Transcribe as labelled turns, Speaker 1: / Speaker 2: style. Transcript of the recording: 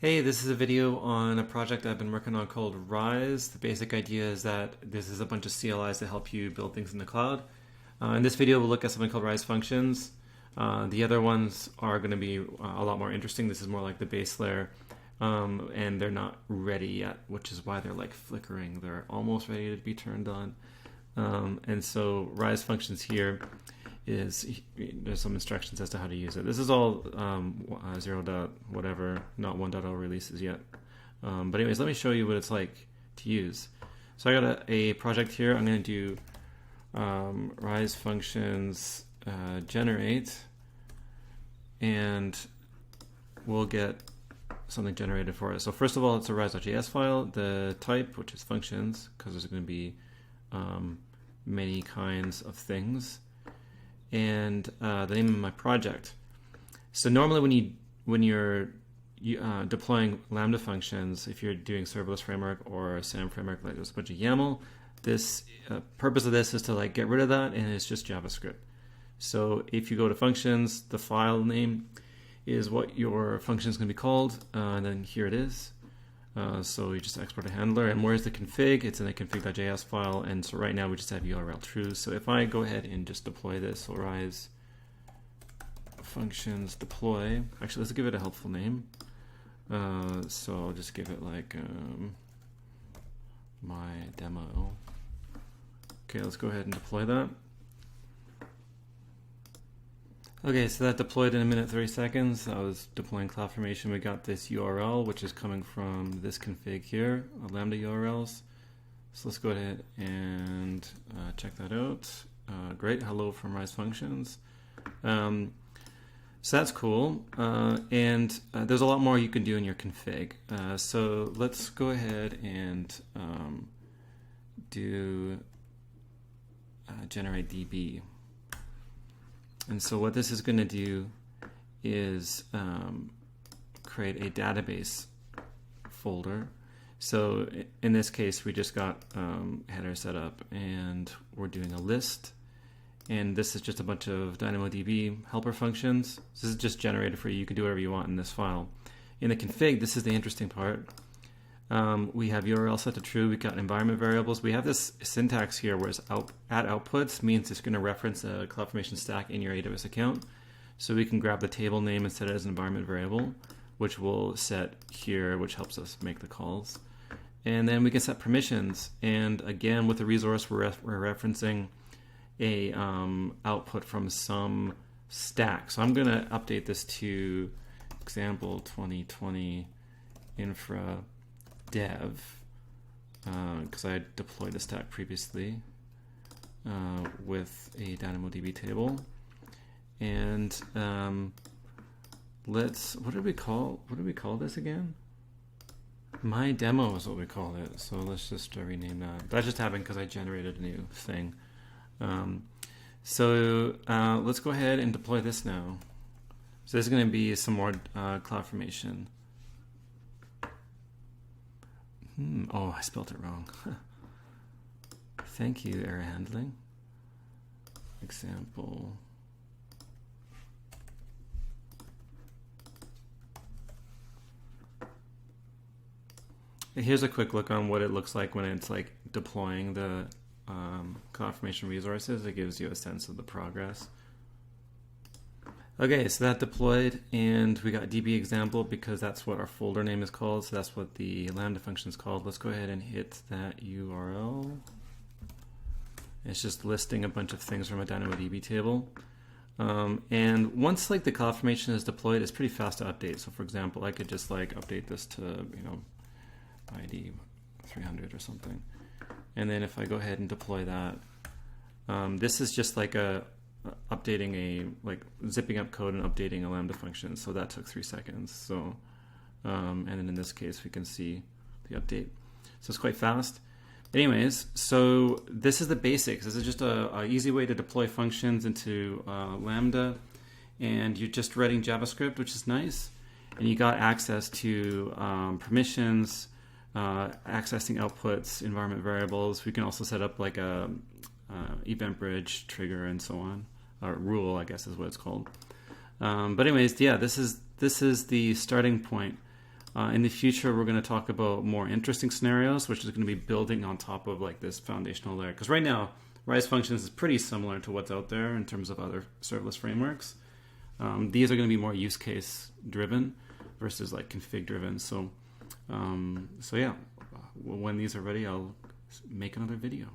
Speaker 1: Hey, this is a video on a project I've been working on called Rise. The basic idea is that this is a bunch of CLIs that help you build things in the cloud. In this video, we'll look at something called Rise functions. The other ones are going to be a lot more interesting. This is more like the base layer, and they're not ready yet, which is why they're like flickering. They're almost ready to be turned on. And so Rise functions here there's some instructions as to how to use it. This is all 0 dot whatever, not 1.0 releases yet. But anyways, let me show you what it's like to use. So I got a project here. I'm going to do Rise functions generate, and we'll get something generated for us. So first of all, it's a rise.js file. The type, which is functions, because there's going to be many kinds of things, and the name of my project. So normally when you're deploying Lambda functions, if you're doing serverless framework or SAM framework, like there's a bunch of YAML, this purpose of this is to like get rid of that, and it's just JavaScript. So if you go to functions, the file name is what your function is going to be called, and then here it is. So you just export a handler, and where's the config? It's in the config.js file, and so right now we just have URL true. So if I go ahead and just deploy this, so Rise functions deploy. Actually, let's give it a helpful name. So I'll just give it like my demo. Okay, let's go ahead and deploy that. Okay, so that deployed in 1:30. I was deploying CloudFormation. We got this URL, which is coming from this config here, Lambda URLs. So let's go ahead and check that out. Great, hello from Rise Functions. So that's cool. And there's a lot more you can do in your config. So let's go ahead and do generate DB. And so what this is going to do is create a database folder. So in this case, we just got header set up, and we're doing a list. And this is just a bunch of DynamoDB helper functions. This is just generated for you. You can do whatever you want in this file. In the config, this is the interesting part. We have URL set to true. We've got environment variables. We have this syntax here where it's add outputs means it's going to reference a CloudFormation stack in your AWS account. So we can grab the table name and set it as an environment variable, which we'll set here, which helps us make the calls. And then we can set permissions. And again, with the resource, we're referencing a output from some stack. So I'm going to update this to example 2020 infra dev, because I deployed the stack previously with a DynamoDB table. And what did we call this again? My demo is what we called it. So let's just rename that. That just happened because I generated a new thing. So let's go ahead and deploy this now. So there's going to be some more CloudFormation. Oh, I spelled it wrong. Thank you, error handling. Example. Here's a quick look on what it looks like when it's like deploying the CloudFormation resources. It gives you a sense of the progress. Okay, so that deployed, and we got DB example because that's what our folder name is called. So that's what the Lambda function is called. Let's go ahead and hit that URL. It's just listing a bunch of things from a DynamoDB table. And once like the CloudFormation is deployed, it's pretty fast to update. So for example, I could just like update this to ID 300 or something. And then if I go ahead and deploy that, this is just like zipping up code and updating a Lambda function. So that took 3 seconds. So, and then in this case, we can see the update. So it's quite fast. Anyways, so this is the basics. This is just a easy way to deploy functions into Lambda, and you're just writing JavaScript, which is nice. And you got access to permissions, accessing outputs, environment variables. We can also set up like a event bridge, trigger, and so on. Or rule, I guess is what it's called. But anyways, yeah, this is the starting point In the future, we're going to talk about more interesting scenarios, which is going to be building on top of like this foundational layer. Because right now, Rise Functions is pretty similar to what's out there in terms of other serverless frameworks. These are going to be more use case driven versus like config driven. So yeah, when these are ready, I'll make another video.